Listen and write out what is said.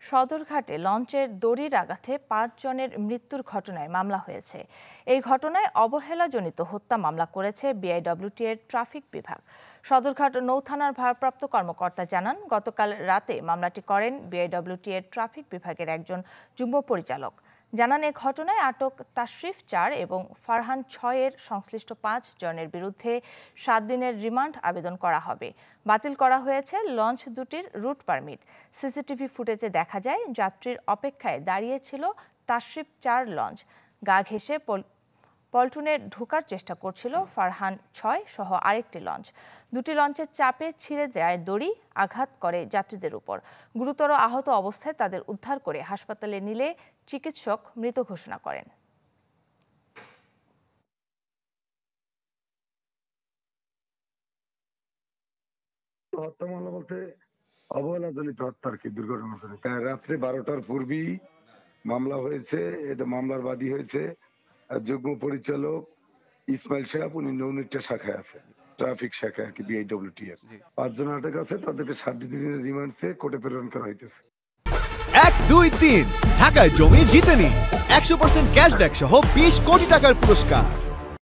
সদরঘাটে লঞ্চের দড়ির আঘাতে ৫ জনের মৃত্যুর ঘটনায় মামলা হয়েছে। এই ঘটনায় অবহেলাজনিত হত্যা মামলা করেছে বিআইডব্লিউটি এর ট্রাফিক বিভাগ। সদরঘাট নৌথানার ভারপ্রাপ্ত কর্মকর্তা জানান, গতকাল রাতে মামলাটি করেন বিআইডব্লিউটি এর ট্রাফিক বিভাগের একজন যুগ্ম পরিচালক। জানান, এই ঘটনায় আটক তাশরিফ ৪ এবং ফারহান ৬ এর সংশ্লিষ্ট ৫ জনের বিরুদ্ধে ৭ দিনের রিমান্ড আবেদন করা হবে। বাতিল করা হয়েছে লঞ্চ দুটির রুট পারমিট। সিসিটিভি ফুটেজে দেখা যায়, যাত্রীর অপেক্ষায় দাঁড়িয়ে ছিল তাশরিফ ৪ লঞ্চ। গা ঘেঁষে পল্টনে ঢোকার চেষ্টা করছিল ফারহান ৬ সহ আরেকটি লঞ্চ। দুটি লঞ্চের চাপে ছিঁড়ে যায় দড়ি, আঘাত করে যাত্রীদের উপর। গুরুতর আহত অবস্থায় তাদের উদ্ধার করে হাসপাতালে নিলে চিকিৎসক মৃত ঘোষণা করেন। হত্যা মামলা বলতে অবহেলাজনিত হত্যা আর কি, দুর্ঘটনাজনিত। রাত্রে ১২টার পূর্বেই মামলা হয়েছে। এটা মামলার বাদী হয়েছে যুগ্ম পরিচালক ইসমাইল সাহেব। উনি নৌনিটা শাখায় আছে, ট্রাফিক শাখায় আর কি, বিআইডব্লিউটি এর। ৫ জন আটক আছে, তাদেরকে ৭ দিনের রিমান্ড চেয়ে কোর্টে প্রেরণ করা হইতেছে। ১, ২, ৩ ঢাকায় জমি জিতে নিন ১০০% ক্যাশব্যাক সহ ২০ কোটি টাকার পুরস্কার।